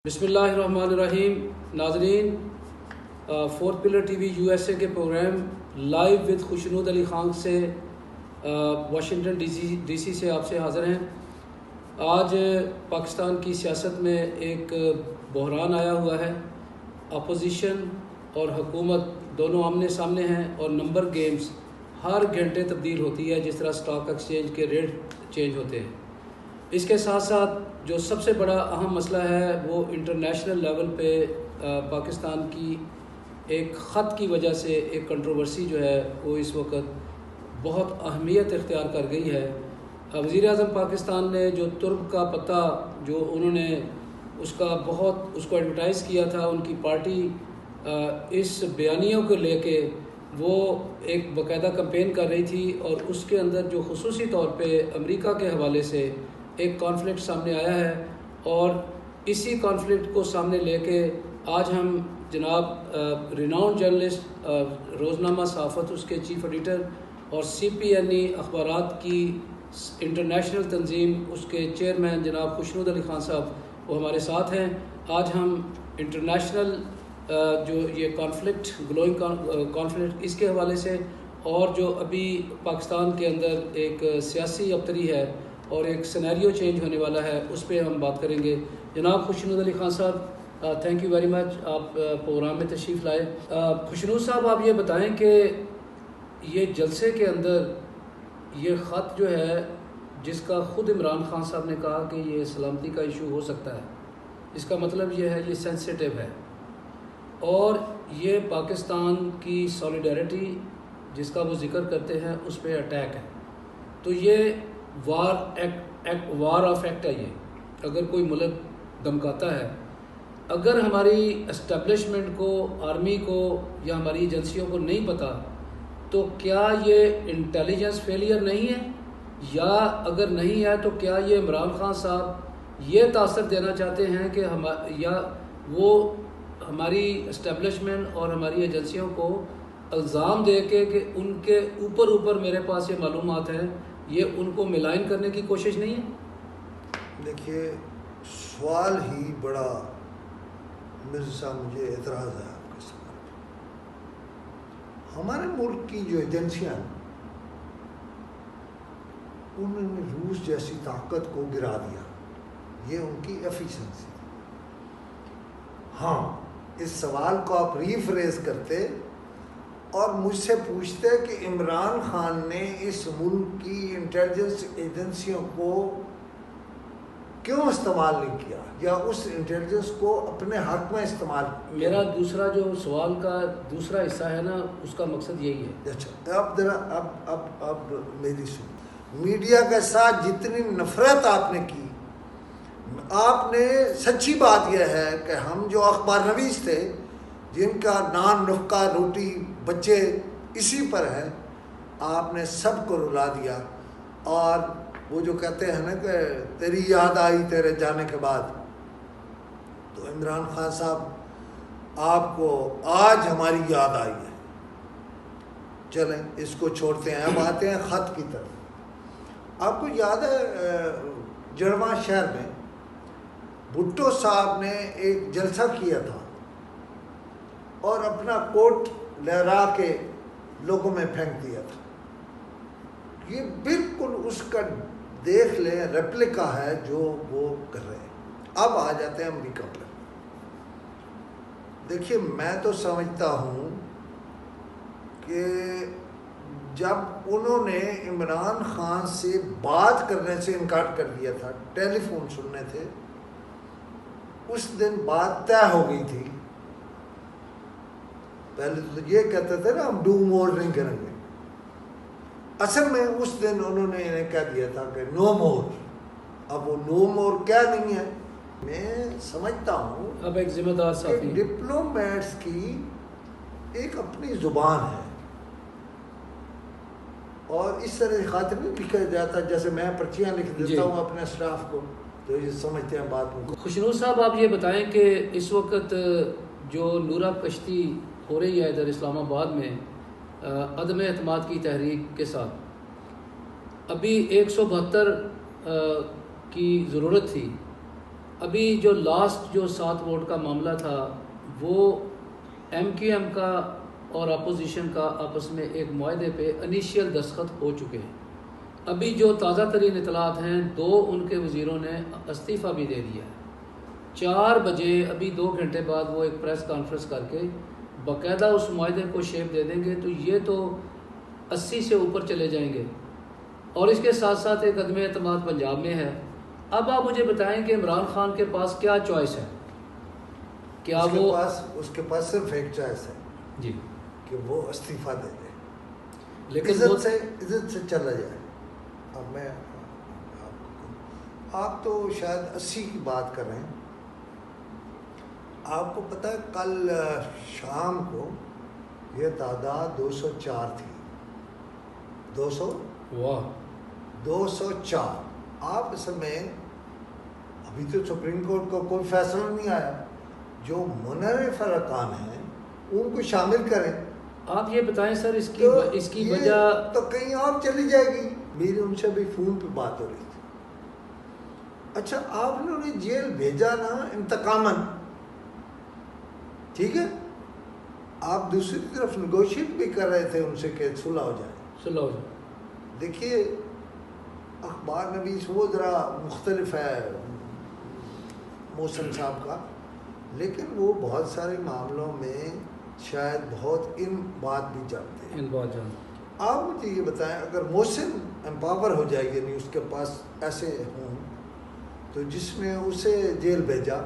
بسم اللہ الرحمن الرحیم. ناظرین، fourth pillar T V U S A کے program live with Khushnood Ali Khan سے واشنگٹن ڈی سی سے آپ سے حاضر ہیں. آج پاکستان کی سیاست میں ایک بحران آیا ہوا ہے. اپوزیشن اور حکومت دونوں آمنے سامنے ہیں اور نمبر گیمز ہر گھنٹے تبدیل ہوتی ہے، جس طرح اسٹاک ایکسچینج کے ریٹ چینج ہوتے ہیں. اس کے ساتھ ساتھ جو سب سے بڑا اہم مسئلہ ہے وہ انٹرنیشنل لیول پہ پاکستان کی ایک خط کی وجہ سے ایک کنٹروورسی جو ہے وہ اس وقت بہت اہمیت اختیار کر گئی ہے. وزیر اعظم پاکستان نے جو ترک کا پتہ جو انہوں نے اس کو ایڈورٹائز کیا تھا، ان کی پارٹی اس بیانیوں کو لے کے وہ ایک باقاعدہ کمپین کر رہی تھی، اور اس کے اندر جو خصوصی طور پہ امریکہ کے حوالے سے ایک کانفلکٹ سامنے آیا ہے. اور اسی کانفلکٹ کو سامنے لے کے آج ہم جناب ریناؤنڈ جرنلسٹ، روزنامہ صحافت اس کے چیف ایڈیٹر اور CPNE اخبارات کی انٹرنیشنل تنظیم اس کے چیئرمین جناب خوشنود علی خان صاحب وہ ہمارے ساتھ ہیں. آج ہم انٹرنیشنل جو یہ کانفلکٹ گلوئنگ کانفلکٹ اس کے حوالے سے، اور جو ابھی پاکستان کے اندر ایک سیاسی ابتری ہے اور ایک سینیریو چینج ہونے والا ہے، اس پہ ہم بات کریں گے. جناب خوشنود علی خان صاحب، تھینک یو ویری مچ، آپ پروگرام میں تشریف لائے. خوشنود صاحب، آپ یہ بتائیں کہ یہ جلسے کے اندر یہ خط جو ہے جس کا خود عمران خان صاحب نے کہا کہ یہ سلامتی کا ایشو ہو سکتا ہے، اس کا مطلب یہ ہے یہ سینسیٹیو ہے، اور یہ پاکستان کی سولیڈیرٹی جس کا وہ ذکر کرتے ہیں اس پہ اٹیک ہے. تو یہ وار آف ایکٹ ہے. یہ اگر کوئی ملک دھمکاتا ہے، اگر ہماری اسٹیبلشمنٹ کو، آرمی کو یا ہماری ایجنسیوں کو نہیں پتہ، تو کیا یہ انٹیلیجنس فیلئر نہیں ہے؟ یا اگر نہیں ہے تو کیا یہ عمران خان صاحب یہ تاثر دینا چاہتے ہیں کہ یا وہ ہماری اسٹیبلشمنٹ اور ہماری ایجنسیوں کو الزام دے کے کہ ان کے اوپر میرے پاس یہ معلومات ہیں، یہ ان کو ملائن کرنے کی کوشش نہیں ہے؟ دیکھیے، سوال ہی بڑا مرزا صاحب، مجھے اعتراض ہے آپ کے سوال پہ. ہمارے ملک کی جو ایجنسیاں انہوں نے روس جیسی طاقت کو گرا دیا، یہ ان کی ایفیشنسی. ہاں، اس سوال کو آپ ریفریز کرتے اور مجھ سے پوچھتے کہ عمران خان نے اس ملک کی انٹیلیجنس ایجنسیوں کو کیوں استعمال نہیں کیا، یا اس انٹیلیجنس کو اپنے حق میں استعمال کیا. میرا دوسرا جو سوال کا دوسرا حصہ ہے نا، اس کا مقصد یہی ہے. اچھا، اب ذرا اب میری سن. میڈیا کے ساتھ جتنی نفرت آپ نے کی، آپ نے سچی بات یہ ہے کہ ہم جو اخبار نویس تھے جن کا نان نفقہ روٹی بچے اسی پر ہے، آپ نے سب کو رلا دیا. اور وہ جو کہتے ہیں نا کہ تیری یاد آئی تیرے جانے کے بعد، تو عمران خان صاحب آپ کو آج ہماری یاد آئی ہے. چلیں اس کو چھوڑتے ہیں، اب آتے ہیں خط کی طرف. آپ کو یاد ہے جڑواں شہر میں بھٹو صاحب نے ایک جلسہ کیا تھا اور اپنا کوٹ لہرا کے لوگوں میں پھینک دیا تھا. یہ بالکل اس کا دیکھ لیں ریپلیکا ہے جو وہ کر رہے ہیں. اب آ جاتے ہیں امریکہ پر. دیکھیے، میں تو سمجھتا ہوں کہ جب انہوں نے عمران خان سے بات کرنے سے انکار کر دیا تھا، ٹیلی فون سننے تھے، اس دن بات طے ہو گئی تھی. پہلے تو یہ کہتے تھے نا ہم ڈو مور نہیں کریں گے، اصل میں اس دن انہوں نے انہیں کہہ دیا تھا کہ نو مور. اب وہ نو مور کیا نہیں ہے. میں سمجھتا ہوں اب ایک ذمہ دار صحافی، ڈپلومیٹس کی ایک اپنی زبان ہے، اور اس طرح خاطر نہیں لکھا جاتا جیسے میں پرچیاں لکھ دیتا ہوں اپنے اسٹاف کو، تو یہ سمجھتے ہیں بات کو. خوشنود صاحب، آپ یہ بتائیں کہ اس وقت جو نورہ کشتی ہو رہی ہے ادھر اسلام آباد میں عدم اعتماد کی تحریک کے ساتھ، ابھی 172 کی ضرورت تھی، ابھی جو لاسٹ جو 7 ووٹ کا معاملہ تھا وہ MQM کا اور اپوزیشن کا آپس میں ایک معاہدے پہ انیشیل دستخط ہو چکے ہیں. ابھی جو تازہ ترین اطلاعات ہیں 2 ان کے وزیروں نے استعفیٰ بھی دے دیا ہے. 4 بجے ابھی 2 گھنٹے بعد وہ ایک پریس کانفرنس کر کے باقاعدہ اس معاہدے کو شیپ دے دیں گے. تو یہ تو 80 سے اوپر چلے جائیں گے. اور اس کے ساتھ ساتھ ایک عدم اعتماد پنجاب میں ہے. اب آپ مجھے بتائیں کہ عمران خان کے پاس کیا چوائس ہے؟ کیا اس کے پاس صرف ایک چوائس ہے جی کہ وہ استعفیٰ دے دے, لیکن عزت سے چلا جائے. اب میں آپ تو شاید 80 کی بات کر رہے ہیں. آپ کو پتہ ہے کل شام کو یہ تعداد 204 تھی. 204. آپ اس میں ابھی تو سپریم کورٹ کا کوئی فیصلہ نہیں آیا. جو منحرف ارکان ہیں ان کو شامل کریں. آپ یہ بتائیں سر اس کی وجہ تو کہیں اور چلی جائے گی. میری ان سے بھی فون پہ بات ہو رہی تھی. اچھا آپ نے انہیں جیل بھیجا نا انتقاماً, ٹھیک ہے. آپ دوسری طرف نیگوشیٹ بھی کر رہے تھے ان سے کہ صلح ہو جائے. دیکھیے اخبار نویس وہ ذرا مختلف ہے محسن صاحب کا, لیکن وہ بہت سارے معاملوں میں شاید بہت ان بات بھی جانتے ہیں. آپ مجھے یہ بتائیں اگر محسن امپاور ہو جائے یعنی اس کے پاس ایسے ہوں تو جس نے اسے جیل بھیجا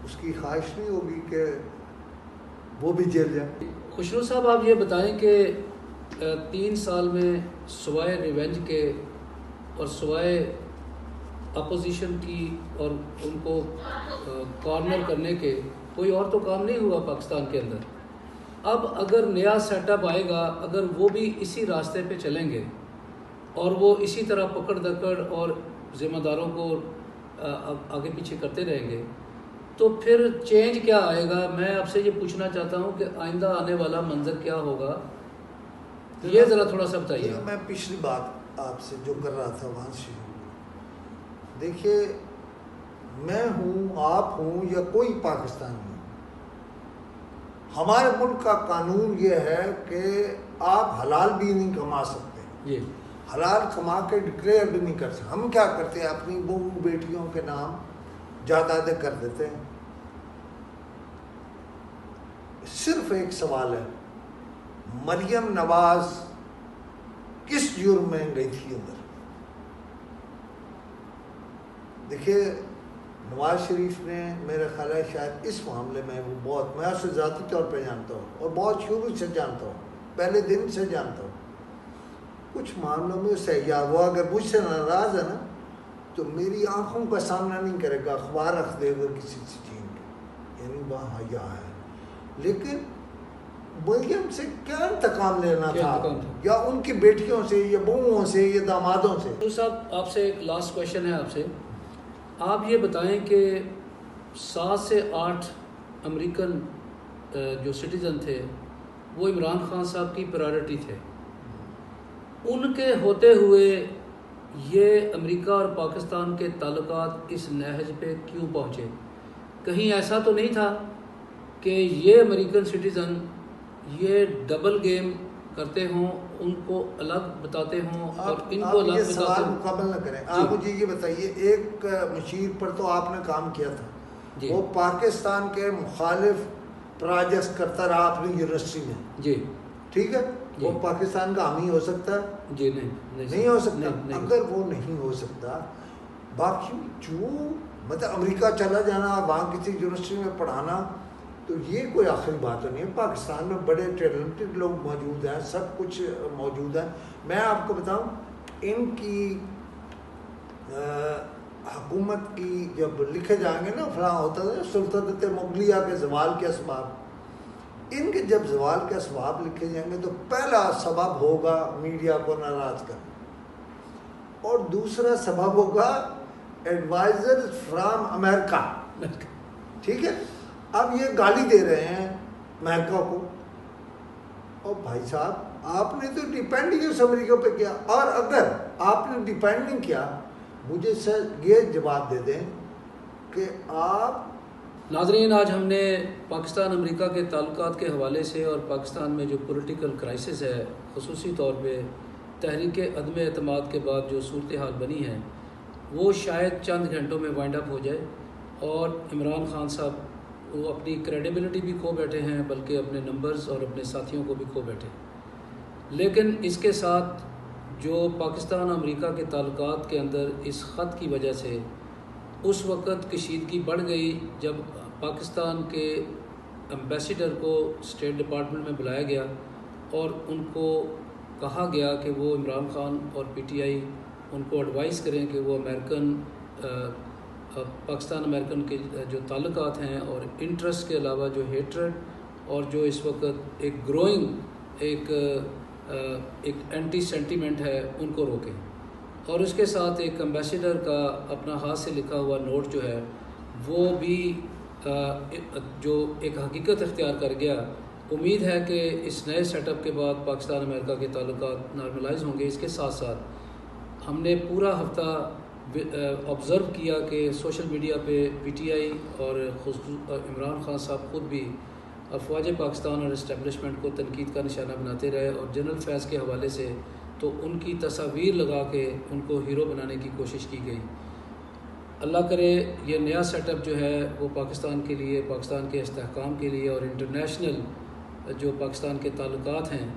اس کی خواہش نہیں ہوگی کہ وہ بھی جیل جائے. خسرو صاحب آپ یہ بتائیں کہ 3 سال میں سوائے ریونج کے اور سوائے اپوزیشن کی اور ان کو کارنر کرنے کے کوئی اور تو کام نہیں ہوا پاکستان کے اندر. اب اگر نیا سیٹ اپ آئے گا, اگر وہ بھی اسی راستے پہ چلیں گے اور وہ اسی طرح پکڑ دکڑ اور ذمہ داروں کو آگے پیچھے کرتے رہیں گے تو پھر چینج کیا آئے گا؟ میں آپ سے یہ پوچھنا چاہتا ہوں کہ آئندہ آنے والا منظر کیا ہوگا, یہ ذرا تھوڑا سا بتائیے. میں پچھلی بات آپ سے جو کر رہا تھا وہاں سے دیکھیے, میں ہوں, آپ ہوں یا کوئی پاکستانی ہوں, ہمارے ملک کا قانون یہ ہے کہ آپ حلال بھی نہیں کما سکتے. جی حلال کما کے ڈکلیئر بھی نہیں کر سکتے. ہم کیا کرتے ہیں اپنی بہو بیٹیوں کے نام جائیدادیں کر دیتے ہیں. صرف ایک سوال ہے, مریم نواز کس جرم میں گئی تھی اندر؟ دیکھیے نواز شریف نے میرا خیال ہے شاید اس معاملے میں وہ بہت, میں اسے ذاتی طور پہ جانتا ہوں اور بہت شروع سے جانتا ہوں, پہلے دن سے جانتا ہوں. کچھ معاملوں میں اسے یا وہ اگر مجھ سے ناراض ہے نا تو میری آنکھوں کا سامنا نہیں کرے گا, اخبار رکھ دے گا کسی سے چھین کے, یعنی وہاں حیا ہے. لیکن مریم سے کیا انتقام لینا تھا, یا ان کی بیٹیوں سے یا بہوؤں سے یا دامادوں سے. تو صاحب آپ سے ایک لاسٹ کویشچن ہے آپ سے. آپ یہ بتائیں کہ 7 سے 8 امریکن جو سٹیزن تھے وہ عمران خان صاحب کی پرائرٹی تھے. ان کے ہوتے ہوئے یہ امریکہ اور پاکستان کے تعلقات اس نہج پہ کیوں پہنچے؟ کہیں ایسا تو نہیں تھا کہ یہ امریکن سٹیزن یہ ڈبل گیم کرتے ہوں, ان کو الگ بتاتے ہوں اور ان کو الگ بتاتے ہوں؟ سوال مقابل نہ کریں. آپ مجھے یہ بتائیے, ایک مشیر پر تو آپ نے کام کیا تھا, وہ پاکستان کے مخالف پروجیکٹس کرتا رہا اپنی یونیورسٹی میں, جی ٹھیک ہے, وہ پاکستان کا حامی ہو سکتا ہے؟ جی نہیں ہو سکتا. اگر وہ نہیں ہو سکتا, باقی جو مطلب امریکہ چلا جانا, وہاں کسی یونیورسٹی میں پڑھانا, تو یہ کوئی آخری بات نہیں ہے. پاکستان میں بڑے ٹیلنٹڈ لوگ موجود ہیں, سب کچھ موجود ہے. میں آپ کو بتاؤں, ان کی حکومت کی جب لکھے جائیں گے نا, فلاں ہوتا ہے سلطنت مغلیہ کے زوال کے اسباب, ان کے جب زوال کے اسباب لکھے جائیں گے تو پہلا سبب ہوگا میڈیا کو ناراض کرنا, اور دوسرا سبب ہوگا ایڈوائزر فرام امریکہ. ٹھیک ہے, اب یہ گالی دے رہے ہیں امریکہ کو, اور بھائی صاحب آپ نے تو ڈیپینڈ ہی اس امریکہ پہ کیا, اور اگر آپ نے ڈیپینڈ نہیں کیا, مجھے سر یہ جواب دے دیں کہ آپ ناظرین، آج ہم نے پاکستان امریکہ کے تعلقات کے حوالے سے اور پاکستان میں جو پولیٹیکل کرائسس ہے، خصوصی طور پہ تحریک عدم اعتماد کے بعد جو صورتحال بنی ہے، وہ شاید چند گھنٹوں میں وائنڈ اپ ہو جائے اور عمران خان صاحب وہ اپنی کریڈیبلٹی بھی کھو بیٹھے ہیں، بلکہ اپنے نمبرز اور اپنے ساتھیوں کو بھی کھو بیٹھے ہیں۔ لیکن اس کے ساتھ جو پاکستان امریکہ کے تعلقات کے اندر اس خط کی وجہ سے اس وقت کشیدگی بڑھ گئی جب پاکستان کے امبیسڈر کو اسٹیٹ ڈپارٹمنٹ میں بلایا گیا اور ان کو کہا گیا کہ وہ عمران خان اور پی ٹی آئی ان کو ایڈوائز کریں کہ وہ پاکستان امریکن کے جو تعلقات ہیں اور انٹرسٹ کے علاوہ جو ہیٹرڈ اور جو اس وقت ایک گروئنگ ایک اینٹی سینٹیمنٹ ہے ان کو روکیں، اور اس کے ساتھ ایک امبیسڈر کا اپنا ہاتھ سے لکھا ہوا نوٹ جو ہے وہ بھی جو ایک حقیقت اختیار کر گیا۔ امید ہے کہ اس نئے سیٹ اپ کے بعد پاکستان امریکہ کے تعلقات نارملائز ہوں گے۔ اس کے ساتھ ساتھ ہم نے پورا ہفتہ آبزرو کیا کہ سوشل میڈیا پہ پی ٹی آئی اور عمران خان صاحب خود بھی افواج پاکستان اور اسٹیبلشمنٹ کو تنقید کا نشانہ بناتے رہے، اور جنرل فیض کے حوالے سے تو ان کی تصاویر لگا کے ان کو ہیرو بنانے کی کوشش کی گئی۔ اللہ کرے یہ نیا سیٹ اپ جو ہے وہ پاکستان کے لیے، پاکستان کے استحکام کے لیے اور انٹرنیشنل جو پاکستان کے تعلقات ہیں